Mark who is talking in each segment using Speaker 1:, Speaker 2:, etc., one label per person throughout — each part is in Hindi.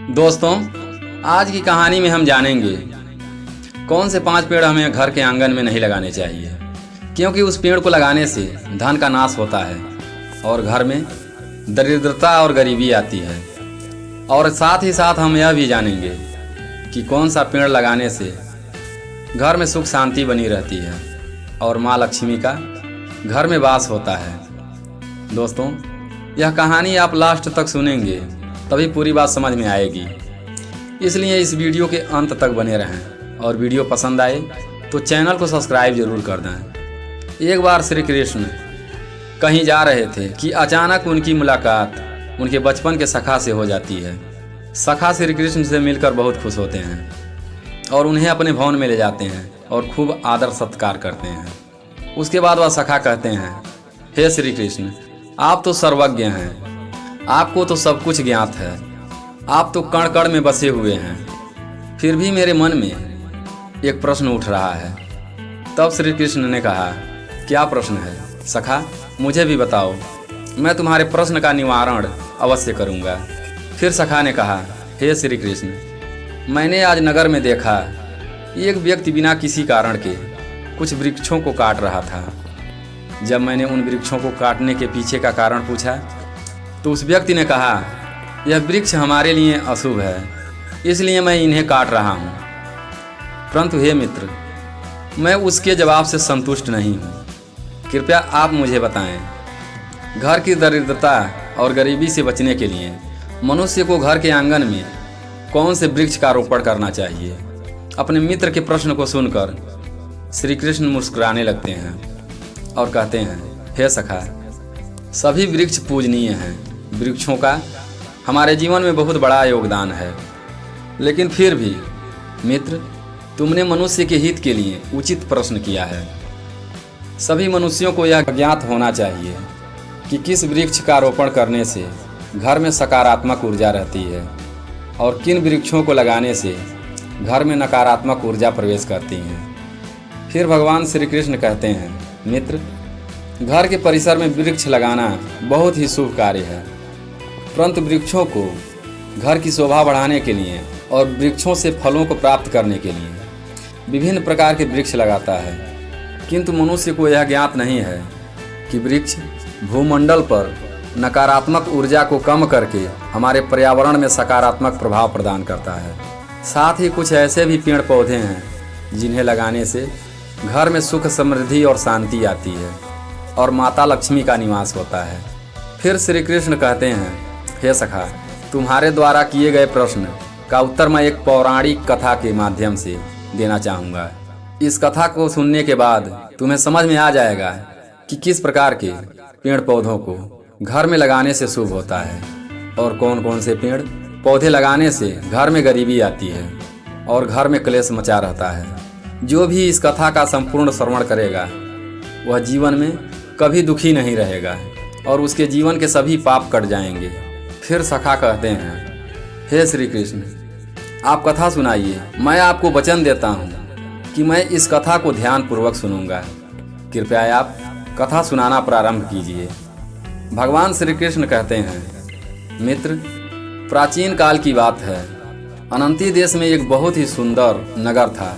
Speaker 1: दोस्तों, आज की कहानी में हम जानेंगे कौन से 5 पेड़ हमें घर के आंगन में नहीं लगाने चाहिए, क्योंकि उस पेड़ को लगाने से धन का नाश होता है और घर में दरिद्रता और गरीबी आती है। और साथ ही साथ हम यह भी जानेंगे कि कौन सा पेड़ लगाने से घर में सुख शांति बनी रहती है और माँ लक्ष्मी का घर में वास होता है। दोस्तों, यह कहानी आप लास्ट तक सुनेंगे तभी पूरी बात समझ में आएगी, इसलिए इस वीडियो के अंत तक बने रहें और वीडियो पसंद आए तो चैनल को सब्सक्राइब जरूर कर दें। एक बार श्री कृष्ण कहीं जा रहे थे कि अचानक उनकी मुलाकात उनके बचपन के सखा से हो जाती है। सखा श्री कृष्ण से मिलकर बहुत खुश होते हैं और उन्हें अपने भवन में ले जाते हैं और खूब आदर सत्कार करते हैं। उसके बाद वह सखा कहते हैं, हे श्री कृष्ण, आप तो सर्वज्ञ हैं, आपको तो सब कुछ ज्ञात है, आप तो कण कण में बसे हुए हैं, फिर भी मेरे मन में एक प्रश्न उठ रहा है। तब श्री कृष्ण ने कहा, क्या प्रश्न है सखा, मुझे भी बताओ, मैं तुम्हारे प्रश्न का निवारण अवश्य करूंगा। फिर सखा ने कहा, हे श्री कृष्ण, मैंने आज नगर में देखा एक व्यक्ति बिना किसी कारण के कुछ वृक्षों को काट रहा था। जब मैंने उन वृक्षों को काटने के पीछे का कारण पूछा तो उस व्यक्ति ने कहा, यह वृक्ष हमारे लिए अशुभ है, इसलिए मैं इन्हें काट रहा हूँ। परंतु हे मित्र, मैं उसके जवाब से संतुष्ट नहीं हूँ। कृपया आप मुझे बताएं, घर की दरिद्रता और गरीबी से बचने के लिए मनुष्य को घर के आंगन में कौन से वृक्ष का रोपण करना चाहिए। अपने मित्र के प्रश्न को सुनकर श्री कृष्ण मुस्कुराने लगते हैं और कहते हैं, हे सखा, सभी वृक्ष पूजनीय हैं, वृक्षों का हमारे जीवन में बहुत बड़ा योगदान है, लेकिन फिर भी मित्र, तुमने मनुष्य के हित के लिए उचित प्रश्न किया है। सभी मनुष्यों को यह ज्ञात होना चाहिए कि किस वृक्ष का रोपण करने से घर में सकारात्मक ऊर्जा रहती है और किन वृक्षों को लगाने से घर में नकारात्मक ऊर्जा प्रवेश करती हैं। फिर भगवान श्री कृष्ण कहते हैं, मित्र, घर के परिसर में वृक्ष लगाना बहुत ही शुभ कार्य है, परंतु वृक्षों को घर की शोभा बढ़ाने के लिए और वृक्षों से फलों को प्राप्त करने के लिए विभिन्न प्रकार के वृक्ष लगाता है, किंतु मनुष्य को यह ज्ञात नहीं है कि वृक्ष भूमंडल पर नकारात्मक ऊर्जा को कम करके हमारे पर्यावरण में सकारात्मक प्रभाव प्रदान करता है। साथ ही कुछ ऐसे भी पेड़ पौधे हैं जिन्हें लगाने से घर में सुख समृद्धि और शांति आती है और माता लक्ष्मी का निवास होता है। फिर श्री कृष्ण कहते हैं, हे सखा, तुम्हारे द्वारा किए गए प्रश्न का उत्तर मैं एक पौराणिक कथा के माध्यम से देना चाहूँगा। इस कथा को सुनने के बाद तुम्हें समझ में आ जाएगा कि किस प्रकार के पेड़ पौधों को घर में लगाने से शुभ होता है और कौन कौन से पेड़ पौधे लगाने से घर में गरीबी आती है और घर में क्लेश मचा रहता है। जो भी इस कथा का संपूर्ण श्रवण करेगा वह जीवन में कभी दुखी नहीं रहेगा और उसके जीवन के सभी पाप कट जाएंगे। फिर सखा कहते हैं, हे श्री कृष्ण, आप कथा सुनाइए, मैं आपको वचन देता हूँ कि मैं इस कथा को ध्यानपूर्वक सुनूंगा। कृपया आप कथा सुनाना प्रारंभ कीजिए। भगवान श्री कृष्ण कहते हैं, मित्र, प्राचीन काल की बात है, अनंती देश में एक बहुत ही सुंदर नगर था।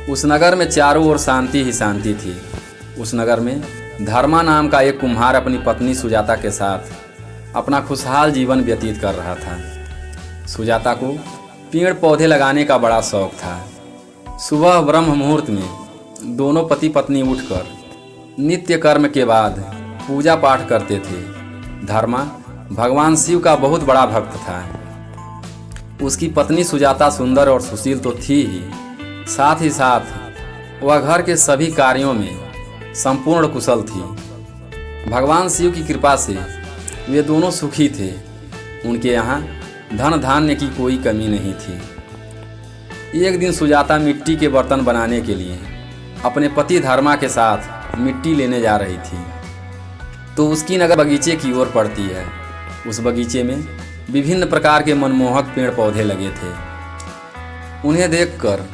Speaker 1: उस नगर में चारों ओर शांति ही शांति थी। उस नगर में धर्मा नाम का एक कुम्हार अपनी पत्नी सुजाता के साथ अपना खुशहाल जीवन व्यतीत कर रहा था। सुजाता को पेड़ पौधे लगाने का बड़ा शौक था। सुबह ब्रह्म मुहूर्त में दोनों पति पत्नी उठकर नित्य कर्म के बाद पूजा पाठ करते थे। धर्मा भगवान शिव का बहुत बड़ा भक्त था। उसकी पत्नी सुजाता सुंदर और सुशील तो थी ही, साथ ही साथ वह घर के सभी कार्यों में संपूर्ण कुशल थी। भगवान शिव की कृपा से वे दोनों सुखी थे। उनके यहाँ धन धान्य की कोई कमी नहीं थी। एक दिन सुजाता मिट्टी के बर्तन बनाने के लिए अपने पति धर्मा के साथ मिट्टी लेने जा रही थी तो उसकी नज़र बगीचे की ओर पड़ती है। उस बगीचे में विभिन्न प्रकार के मनमोहक पेड़ पौधे लगे थे। उन्हें देखकर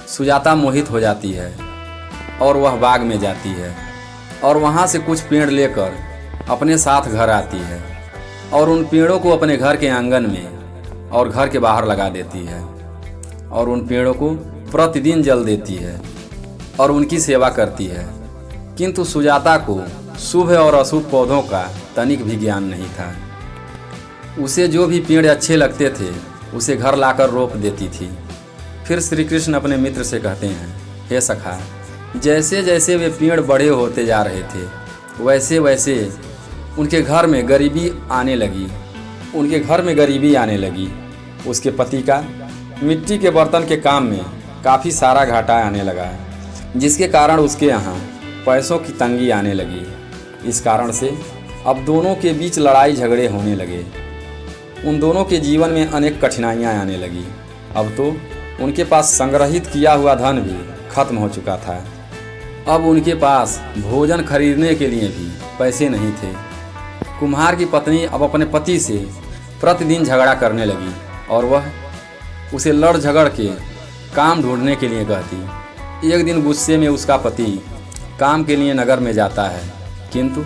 Speaker 1: सुजाता मोहित हो जाती है और वह बाग में जाती है और वहाँ से कुछ पेड़ लेकर अपने साथ घर आती है और उन पेड़ों को अपने घर के आंगन में और घर के बाहर लगा देती है और उन पेड़ों को प्रतिदिन जल देती है और उनकी सेवा करती है। किंतु सुजाता को शुभ और अशुभ पौधों का तनिक भी ज्ञान नहीं था। उसे जो भी पेड़ अच्छे लगते थे उसे घर लाकर रोप देती थी। फिर श्री कृष्ण अपने मित्र से कहते हैं, हे सखा, जैसे जैसे वे पेड़ बड़े होते जा रहे थे वैसे वैसे उनके घर में गरीबी आने लगी। उसके पति का मिट्टी के बर्तन के काम में काफ़ी सारा घाटा आने लगा, जिसके कारण उसके यहाँ पैसों की तंगी आने लगी। इस कारण से अब दोनों के बीच लड़ाई झगड़े होने लगे। उन दोनों के जीवन में अनेक कठिनाइयाँ आने लगी। अब तो उनके पास संग्रहित किया हुआ धन भी खत्म हो चुका था। अब उनके पास भोजन खरीदने के लिए भी पैसे नहीं थे। कुम्हार की पत्नी अब अपने पति से प्रतिदिन झगड़ा करने लगी और वह उसे लड़ झगड़ के काम ढूंढने के लिए कहती। एक दिन गुस्से में उसका पति काम के लिए नगर में जाता है, किंतु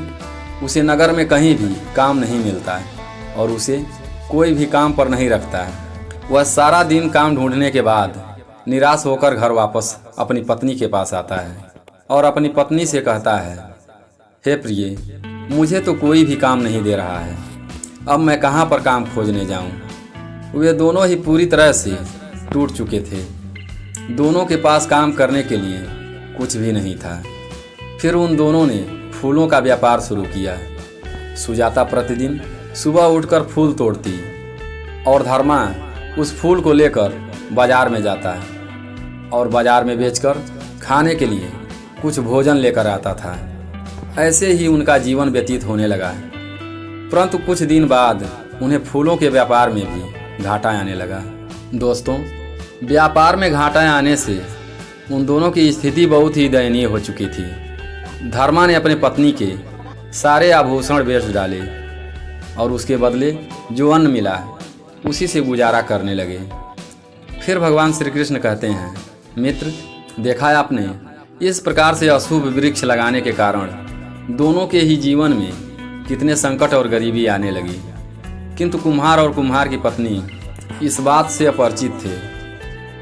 Speaker 1: उसे नगर में कहीं भी काम नहीं मिलता है और उसे कोई भी काम पर नहीं रखता है। वह सारा दिन काम ढूंढने के बाद निराश होकर घर वापस अपनी पत्नी के पास आता है और अपनी पत्नी से कहता है, हे प्रिय, मुझे तो कोई भी काम नहीं दे रहा है, अब मैं कहाँ पर काम खोजने जाऊँ। वे दोनों ही पूरी तरह से टूट चुके थे। दोनों के पास काम करने के लिए कुछ भी नहीं था। फिर उन दोनों ने फूलों का व्यापार शुरू किया। सुजाता प्रतिदिन सुबह उठकर फूल तोड़ती और धर्मा उस फूल को लेकर बाजार में जाता है और बाजार में बेचकर खाने के लिए कुछ भोजन लेकर आता था। ऐसे ही उनका जीवन व्यतीत होने लगा। परंतु कुछ दिन बाद उन्हें फूलों के व्यापार में भी घाटा आने लगा। दोस्तों, व्यापार में घाटा आने से उन दोनों की स्थिति बहुत ही दयनीय हो चुकी थी। धर्मा ने अपने पत्नी के सारे आभूषण बेच डाले और उसके बदले जो अन्न मिला उसी से गुजारा करने लगे। फिर भगवान श्री कृष्ण कहते हैं, मित्र, देखा है आपने, इस प्रकार से अशुभ वृक्ष लगाने के कारण दोनों के ही जीवन में कितने संकट और गरीबी आने लगी। किंतु कुम्हार और कुम्हार की पत्नी इस बात से अपरिचित थे।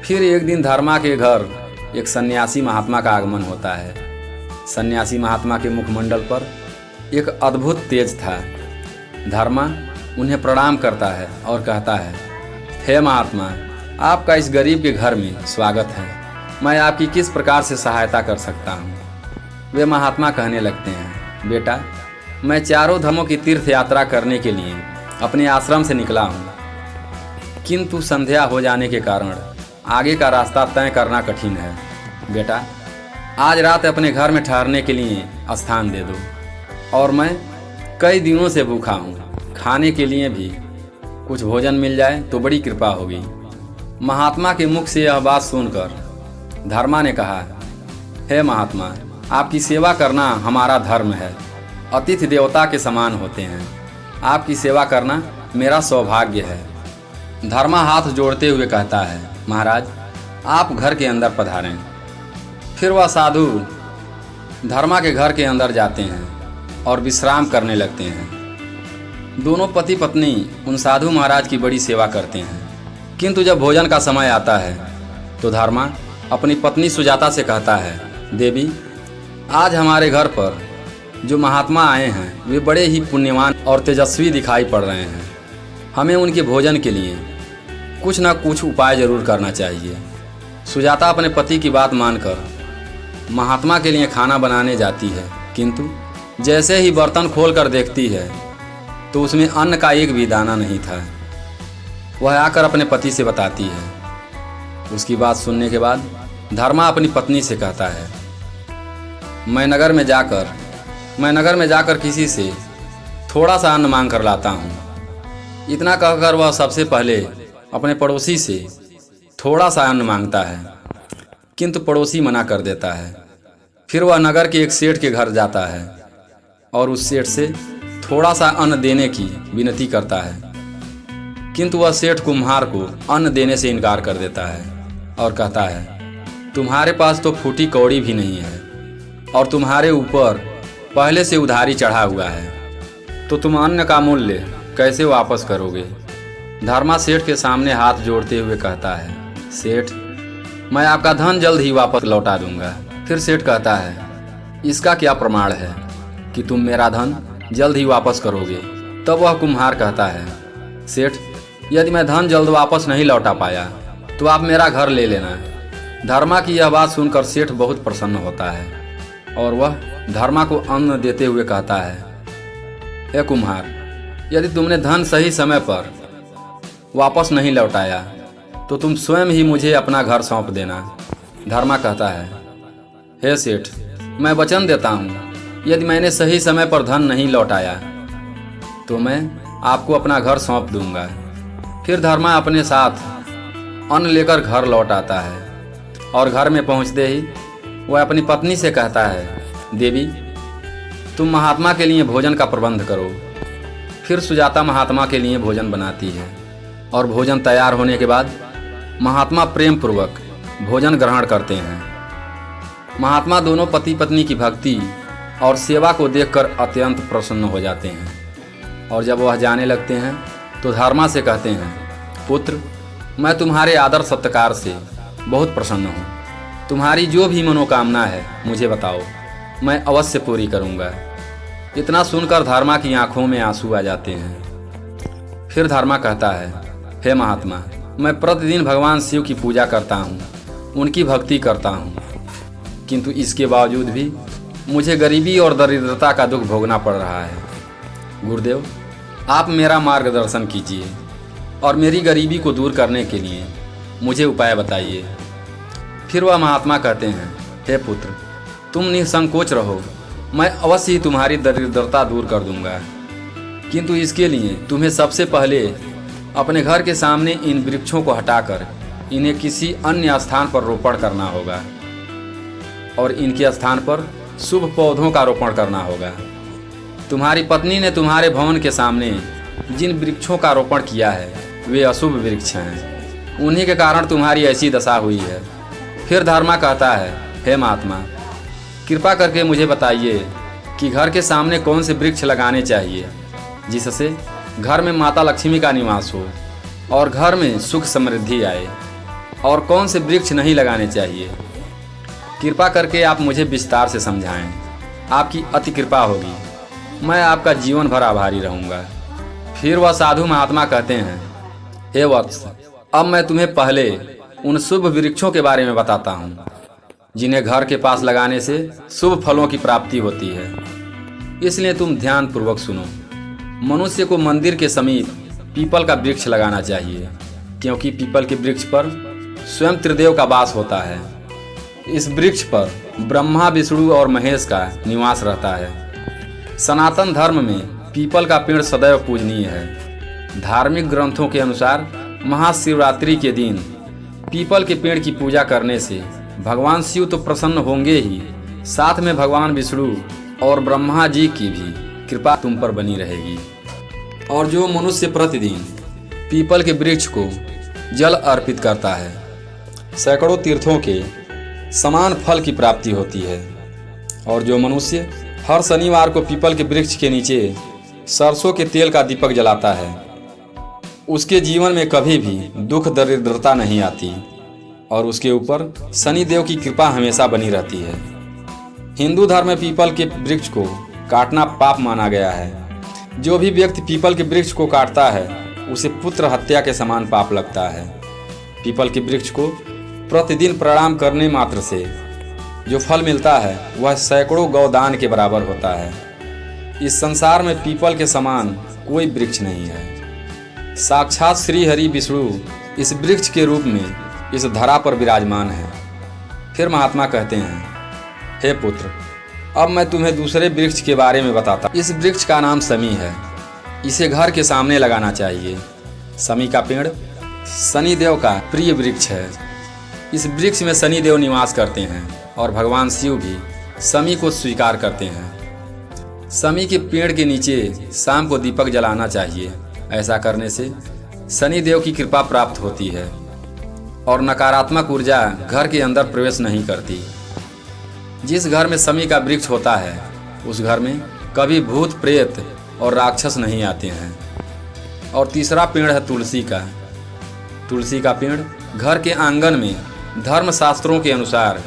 Speaker 1: फिर एक दिन धर्मा के घर एक सन्यासी महात्मा का आगमन होता है। सन्यासी महात्मा के मुखमंडल पर एक अद्भुत तेज था। धर्मा उन्हें प्रणाम करता है और कहता है, हे महात्मा, आपका इस गरीब के घर में स्वागत है। मैं आपकी किस प्रकार से सहायता कर सकता हूँ। वे महात्मा कहने लगते हैं, बेटा, मैं चारों धामों की तीर्थ यात्रा करने के लिए अपने आश्रम से निकला हूँ, किंतु संध्या हो जाने के कारण आगे का रास्ता तय करना कठिन है। बेटा, आज रात अपने घर में ठहरने के लिए स्थान दे दो, और मैं कई दिनों से भूखा हूँ, खाने के लिए भी कुछ भोजन मिल जाए तो बड़ी कृपा होगी। महात्मा के मुख से यह बात सुनकर धर्मा ने कहा, हे महात्मा, आपकी सेवा करना हमारा धर्म है। अतिथि देवता के समान होते हैं। आपकी सेवा करना मेरा सौभाग्य है। धर्मा हाथ जोड़ते हुए कहता है, महाराज, आप घर के अंदर पधारें। फिर वह साधु धर्मा के घर के अंदर जाते हैं और विश्राम करने लगते हैं। दोनों पति पत्नी उन साधु महाराज की बड़ी सेवा करते हैं। किंतु जब भोजन का समय आता है तो धर्मा अपनी पत्नी सुजाता से कहता है, देवी, आज हमारे घर पर जो महात्मा आए हैं वे बड़े ही पुण्यवान और तेजस्वी दिखाई पड़ रहे हैं। हमें उनके भोजन के लिए कुछ न कुछ उपाय जरूर करना चाहिए। सुजाता अपने पति की बात मानकर महात्मा के लिए खाना बनाने जाती है, किंतु जैसे ही बर्तन खोलकर देखती है तो उसमें अन्न का एक भी दाना नहीं था। वह आकर अपने पति से बताती है। उसकी बात सुनने के बाद धर्मा अपनी पत्नी से कहता है, मैं नगर में जाकर किसी से थोड़ा सा अन्न मांग कर लाता हूँ। इतना कहकर वह सबसे पहले अपने पड़ोसी से थोड़ा सा अन्न मांगता है, किंतु पड़ोसी मना कर देता है। फिर वह नगर के एक सेठ के घर जाता है और उस सेठ से थोड़ा सा अन्न देने की विनती करता है, किंतु वह सेठ कुम्हार को अन्न देने से इनकार कर देता है और कहता है, तुम्हारे पास तो फूटी कौड़ी भी नहीं है और तुम्हारे ऊपर पहले से उधारी चढ़ा हुआ है, तो तुम अन्न का मूल्य कैसे वापस करोगे। धर्मा सेठ के सामने हाथ जोड़ते हुए कहता है, सेठ, मैं आपका धन जल्द ही वापस लौटा दूंगा। फिर सेठ कहता है, इसका क्या प्रमाण है कि तुम मेरा धन जल्द ही वापस करोगे? तब वह कुम्हार कहता है, सेठ, यदि मैं धन जल्द वापस नहीं लौटा पाया तो आप मेरा घर ले लेना। धर्मा की यह बात सुनकर सेठ बहुत प्रसन्न होता है और वह धर्मा को अन्न देते हुए कहता है, हे कुम्हार, यदि तुमने धन सही समय पर वापस नहीं लौटाया तो तुम स्वयं ही मुझे अपना घर सौंप देना। धर्मा कहता है, हे सेठ, मैं वचन देता हूँ, यदि मैंने सही समय पर धन नहीं लौटाया तो मैं आपको अपना घर सौंप दूंगा। फिर धर्मा अपने साथ अन्न लेकर घर लौट आता है और घर में पहुँचते ही वह अपनी पत्नी से कहता है, देवी, तुम महात्मा के लिए भोजन का प्रबंध करो। फिर सुजाता महात्मा के लिए भोजन बनाती है और भोजन तैयार होने के बाद महात्मा प्रेम पूर्वक भोजन ग्रहण करते हैं। महात्मा दोनों पति पत्नी की भक्ति और सेवा को देखकर अत्यंत प्रसन्न हो जाते हैं और जब वह जाने लगते हैं तो धर्मा से कहते हैं, पुत्र, मैं तुम्हारे आदर सत्कार से बहुत प्रसन्न हूँ। तुम्हारी जो भी मनोकामना है मुझे बताओ, मैं अवश्य पूरी करूँगा। इतना सुनकर धर्मा की आंखों में आंसू आ जाते हैं। फिर धर्मा कहता है, हे महात्मा, मैं प्रतिदिन भगवान शिव की पूजा करता हूँ, उनकी भक्ति करता हूँ, किंतु इसके बावजूद भी मुझे गरीबी और दरिद्रता का दुख भोगना पड़ रहा है। गुरुदेव, आप मेरा मार्गदर्शन कीजिए और मेरी गरीबी को दूर करने के लिए मुझे उपाय बताइए। फिर वह महात्मा कहते हैं, हे पुत्र, तुम निसंकोच रहो, मैं अवश्य ही तुम्हारी दरिद्रता दूर कर दूंगा, किंतु इसके लिए तुम्हें सबसे पहले अपने घर के सामने इन वृक्षों को हटाकर इन्हें किसी अन्य स्थान पर रोपण करना होगा और इनके स्थान पर शुभ पौधों का रोपण करना होगा। तुम्हारी पत्नी ने तुम्हारे भवन के सामने जिन वृक्षों का रोपण किया है वे अशुभ वृक्ष हैं, उन्हीं के कारण तुम्हारी ऐसी दशा हुई है। फिर धर्मा कहता है, हे महात्मा, कृपा करके मुझे बताइए कि घर के सामने कौन से वृक्ष लगाने चाहिए जिससे घर में माता लक्ष्मी का निवास हो और घर में सुख समृद्धि आए, और कौन से वृक्ष नहीं लगाने चाहिए। कृपा करके आप मुझे विस्तार से समझाएं। आपकी अति कृपा होगी, मैं आपका जीवन भर आभारी रहूँगा। फिर वह साधु महात्मा कहते हैं, हे वत्स, अब मैं तुम्हें पहले उन शुभ वृक्षों के बारे में बताता हूँ जिन्हें घर के पास लगाने से शुभ फलों की प्राप्ति होती है, इसलिए तुम ध्यान पूर्वक सुनो। मनुष्य को मंदिर के समीप पीपल का वृक्ष लगाना चाहिए, क्योंकि पीपल के वृक्ष पर स्वयं त्रिदेव का वास होता है। इस वृक्ष पर ब्रह्मा, विष्णु और महेश का निवास रहता है। सनातन धर्म में पीपल का पेड़ सदैव पूजनीय है। धार्मिक ग्रंथों के अनुसार महाशिवरात्रि के दिन पीपल के पेड़ की पूजा करने से भगवान शिव तो प्रसन्न होंगे ही, साथ में भगवान विष्णु और ब्रह्मा जी की भी कृपा तुम पर बनी रहेगी। और जो मनुष्य प्रतिदिन पीपल के वृक्ष को जल अर्पित करता है, सैकड़ों तीर्थों के समान फल की प्राप्ति होती है। और जो मनुष्य हर शनिवार को पीपल के वृक्ष के नीचे सरसों के तेल का दीपक जलाता है, उसके जीवन में कभी भी दुख दरिद्रता नहीं आती और उसके ऊपर शनि देव की कृपा हमेशा बनी रहती है। हिंदू धर्म में पीपल के वृक्ष को काटना पाप माना गया है। जो भी व्यक्ति पीपल के वृक्ष को काटता है उसे पुत्र हत्या के समान पाप लगता है। पीपल के वृक्ष को प्रतिदिन प्रणाम करने मात्र से जो फल मिलता है वह सैकड़ों गौदान के बराबर होता है। इस संसार में पीपल के समान कोई वृक्ष नहीं है। साक्षात श्री हरि विष्णु इस वृक्ष के रूप में इस धरा पर विराजमान है। फिर महात्मा कहते हैं, हे पुत्र, अब मैं तुम्हें दूसरे वृक्ष के बारे में बताता। इस वृक्ष का नाम समी है। इसे घर के सामने लगाना चाहिए। समी का पेड़ शनिदेव का प्रिय वृक्ष है। इस वृक्ष में शनिदेव निवास करते हैं और भगवान शिव भी समी को स्वीकार करते हैं। समी के पेड़ के नीचे शाम को दीपक जलाना चाहिए। ऐसा करने से शनिदेव की कृपा प्राप्त होती है और नकारात्मक ऊर्जा घर के अंदर प्रवेश नहीं करती। जिस घर में समी का वृक्ष होता है उस घर में कभी भूत प्रेत और राक्षस नहीं आते हैं। और तीसरा पेड़ है तुलसी का। तुलसी का पेड़ घर के आंगन में धर्म शास्त्रों के अनुसार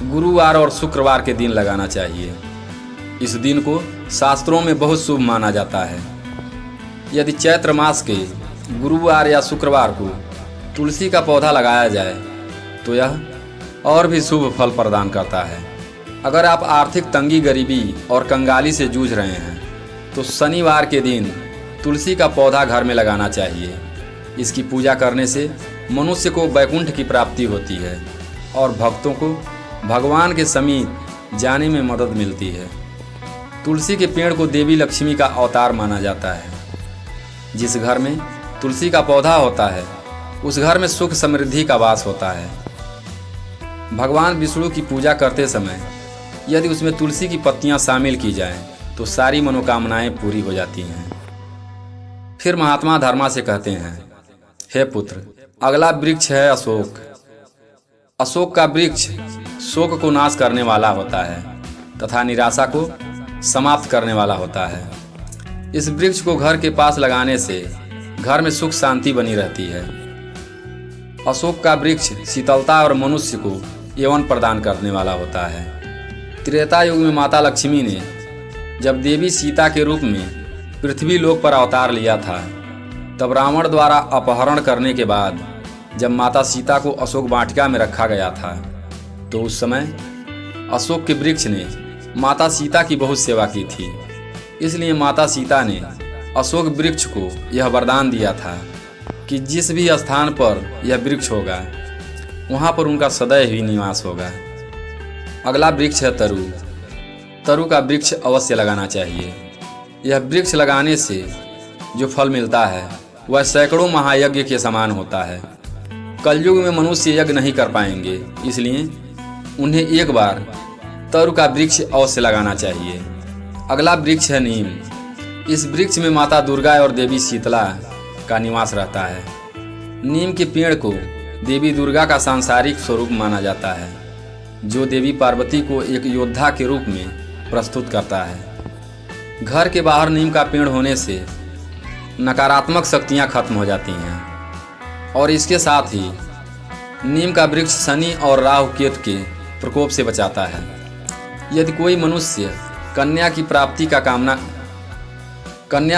Speaker 1: गुरुवार और शुक्रवार के दिन लगाना चाहिए। इस दिन को शास्त्रों में बहुत शुभ माना जाता है। यदि चैत्र मास के गुरुवार या शुक्रवार को तुलसी का पौधा लगाया जाए तो यह और भी शुभ फल प्रदान करता है। अगर आप आर्थिक तंगी, गरीबी और कंगाली से जूझ रहे हैं तो शनिवार के दिन तुलसी का पौधा घर में लगाना चाहिए। इसकी पूजा करने से मनुष्य को वैकुंठ की प्राप्ति होती है और भक्तों को भगवान के समीप जाने में मदद मिलती है। तुलसी के पेड़ को देवी लक्ष्मी का अवतार माना जाता है। जिस घर में तुलसी का पौधा होता है उस घर में सुख समृद्धि का वास होता है। भगवान विष्णु की पूजा करते समय यदि उसमें तुलसी की पत्तियां शामिल की जाएं तो सारी मनोकामनाएं पूरी हो जाती हैं। फिर महात्मा धर्मा से कहते हैं, हे पुत्र, अगला वृक्ष है अशोक। अशोक का वृक्ष शोक को नाश करने वाला होता है तथा निराशा को समाप्त करने वाला होता है। इस वृक्ष को घर के पास लगाने से घर में सुख शांति बनी रहती है। अशोक का वृक्ष शीतलता और मनुष्य को यौवन प्रदान करने वाला होता है। त्रेता युग में माता लक्ष्मी ने जब देवी सीता के रूप में पृथ्वी लोक पर अवतार लिया था तब रावण द्वारा अपहरण करने के बाद जब माता सीता को अशोक वाटिका में रखा गया था तो उस समय अशोक के वृक्ष ने माता सीता की बहुत सेवा की थी। इसलिए माता सीता ने अशोक वृक्ष को यह वरदान दिया था कि जिस भी स्थान पर यह वृक्ष होगा वहाँ पर उनका सदैव ही निवास होगा। अगला वृक्ष है तरु। तरु का वृक्ष अवश्य लगाना चाहिए। यह वृक्ष लगाने से जो फल मिलता है वह सैकड़ों महायज्ञ के समान होता है। कलयुग में मनुष्य यज्ञ नहीं कर पाएंगे, इसलिए उन्हें एक बार तरु का वृक्ष अवश्य लगाना चाहिए। अगला वृक्ष है नीम। इस वृक्ष में माता दुर्गा और देवी शीतला का निवास रहता है। नीम के पेड़ को देवी दुर्गा का सांसारिक स्वरूप माना जाता है, जो देवी पार्वती को एक योद्धा के रूप में प्रस्तुत करता है। घर के बाहर नीम का पेड़ होने से नकारात्मक शक्तियां खत्म हो जाती हैं और इसके साथ ही नीम का वृक्ष शनि और राहु केतु के प्रकोप से बचाता है। यदि कोई मनुष्य कन्या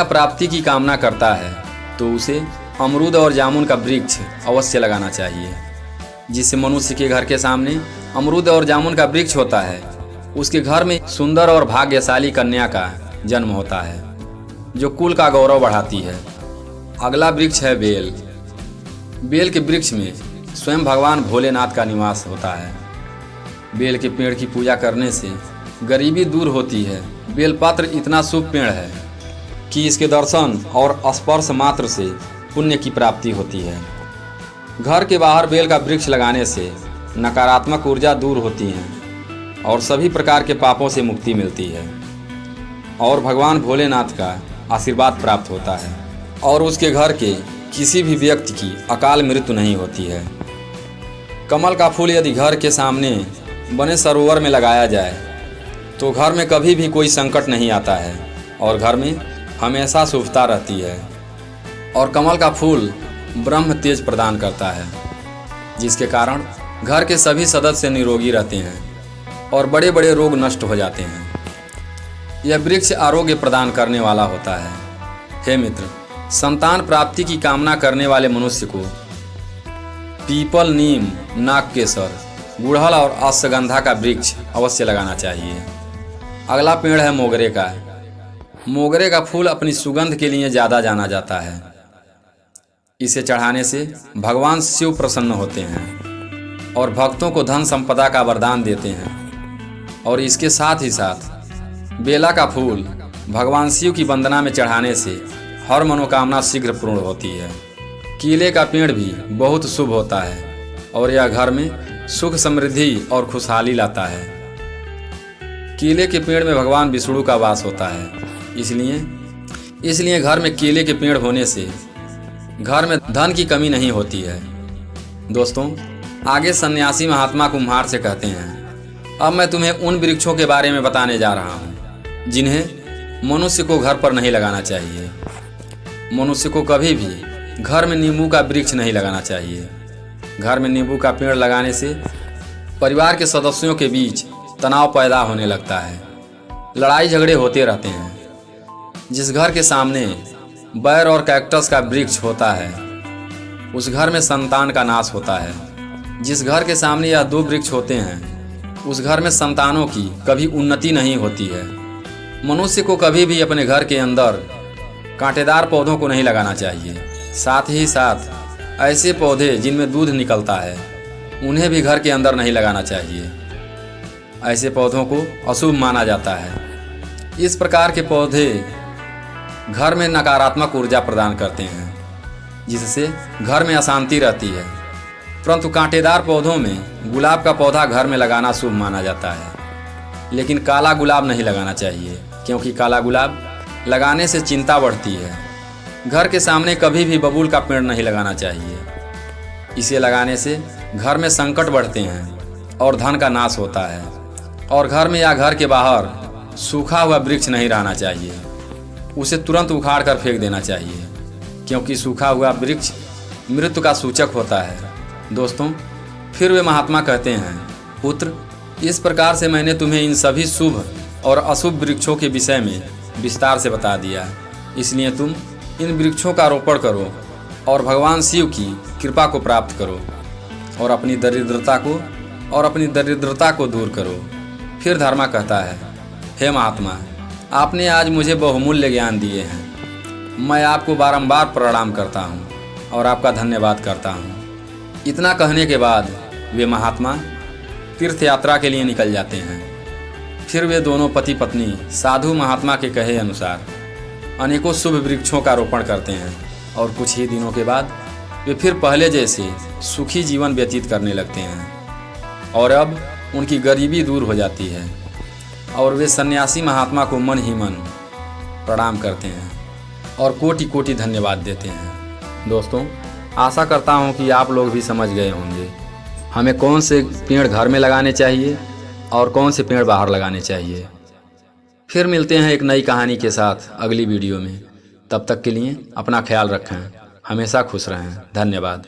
Speaker 1: प्राप्ति की कामना करता है तो उसे अमरूद और जामुन का वृक्ष अवश्य लगाना चाहिए। जिससे मनुष्य के घर के सामने अमरूद और जामुन का वृक्ष होता है उसके घर में सुंदर और भाग्यशाली कन्या का जन्म होता है, जो कुल का गौरव बढ़ाती है। अगला वृक्ष है बेल। बेल के वृक्ष में स्वयं भगवान भोलेनाथ का निवास होता है। बेल के पेड़ की पूजा करने से गरीबी दूर होती है। बेलपत्र इतना शुभ पेड़ है कि इसके दर्शन और स्पर्श मात्र से पुण्य की प्राप्ति होती है। घर के बाहर बेल का वृक्ष लगाने से नकारात्मक ऊर्जा दूर होती है और सभी प्रकार के पापों से मुक्ति मिलती है और भगवान भोलेनाथ का आशीर्वाद प्राप्त होता है और उसके घर के किसी भी व्यक्ति की अकाल मृत्यु नहीं होती है। कमल का फूल यदि घर के सामने बने सरोवर में लगाया जाए तो घर में कभी भी कोई संकट नहीं आता है और घर में हमेशा शुभता रहती है। और कमल का फूल ब्रह्म तेज प्रदान करता है, जिसके कारण घर के सभी सदस्य निरोगी रहते हैं और बड़े बड़े रोग नष्ट हो जाते हैं। यह वृक्ष आरोग्य प्रदान करने वाला होता है। हे मित्र, संतान प्राप्ति की कामना करने वाले मनुष्य को पीपल, नीम, नागकेसर, गुड़हल और अश्वगंधा का वृक्ष अवश्य लगाना चाहिए। अगला पेड़ है मोगरे का। मोगरे का फूल अपनी सुगंध के लिए ज़्यादा जाना जाता है। इसे चढ़ाने से भगवान शिव प्रसन्न होते हैं और भक्तों को धन संपदा का वरदान देते हैं। और इसके साथ ही साथ बेला का फूल भगवान शिव की वंदना में चढ़ाने से हर मनोकामना शीघ्र पूर्ण होती है। केले का पेड़ भी बहुत शुभ होता है और यह घर में सुख, समृद्धि और खुशहाली लाता है। केले के पेड़ में भगवान विष्णु का वास होता है, इसलिए घर में केले के पेड़ होने से घर में धन की कमी नहीं होती है। दोस्तों, आगे सन्यासी महात्मा कुम्हार से कहते हैं, अब मैं तुम्हें उन वृक्षों के बारे में बताने जा रहा हूँ जिन्हें मनुष्य को घर पर नहीं लगाना चाहिए। मनुष्य को कभी भी घर में नींबू का वृक्ष नहीं लगाना चाहिए। घर में नींबू का पेड़ लगाने से परिवार के सदस्यों के बीच तनाव पैदा होने लगता है, लड़ाई झगड़े होते रहते हैं। जिस घर के सामने बैर और कैक्टस का वृक्ष होता है उस घर में संतान का नाश होता है। जिस घर के सामने यह दो वृक्ष होते हैं उस घर में संतानों की कभी उन्नति नहीं होती है। मनुष्य को कभी भी अपने घर के अंदर कांटेदार पौधों को नहीं लगाना चाहिए। साथ ही साथ ऐसे पौधे जिनमें दूध निकलता है उन्हें भी घर के अंदर नहीं लगाना चाहिए। ऐसे पौधों को अशुभ माना जाता है। इस प्रकार के पौधे घर में नकारात्मक ऊर्जा प्रदान करते हैं जिससे घर में अशांति रहती है। परंतु कांटेदार पौधों में गुलाब का पौधा घर में लगाना शुभ माना जाता है। लेकिन काला गुलाब नहीं लगाना चाहिए क्योंकि काला गुलाब लगाने से चिंता बढ़ती है। घर के सामने कभी भी बबूल का पेड़ नहीं लगाना चाहिए। इसे लगाने से घर में संकट बढ़ते हैं और धन का नाश होता है। और घर में या घर के बाहर सूखा हुआ वृक्ष नहीं रहना चाहिए, उसे तुरंत उखाड़ कर फेंक देना चाहिए क्योंकि सूखा हुआ वृक्ष मृत्यु का सूचक होता है। दोस्तों, फिर वे महात्मा कहते हैं, पुत्र, इस प्रकार से मैंने तुम्हें इन सभी शुभ और अशुभ वृक्षों के विषय में विस्तार से बता दिया। इसलिए तुम इन वृक्षों का रोपण करो और भगवान शिव की कृपा को प्राप्त करो और अपनी दरिद्रता को दूर करो। फिर धर्मा कहता है, हे महात्मा, आपने आज मुझे बहुमूल्य ज्ञान दिए हैं। मैं आपको बारंबार प्रणाम करता हूँ और आपका धन्यवाद करता हूँ। इतना कहने के बाद वे महात्मा तीर्थ यात्रा के लिए निकल जाते हैं। फिर वे दोनों पति पत्नी साधु महात्मा के कहे अनुसार अनेकों शुभ वृक्षों का रोपण करते हैं और कुछ ही दिनों के बाद वे फिर पहले जैसे सुखी जीवन व्यतीत करने लगते हैं और अब उनकी गरीबी दूर हो जाती है और वे सन्यासी महात्मा को मन ही मन प्रणाम करते हैं और कोटि कोटि धन्यवाद देते हैं। दोस्तों, आशा करता हूँ कि आप लोग भी समझ गए होंगे हमें कौन से पेड़ घर में लगाने चाहिए और कौन से पेड़ बाहर लगाने चाहिए। फिर मिलते हैं एक नई कहानी के साथ अगली वीडियो में। तब तक के लिए अपना ख्याल रखें, हमेशा खुश रहें। धन्यवाद।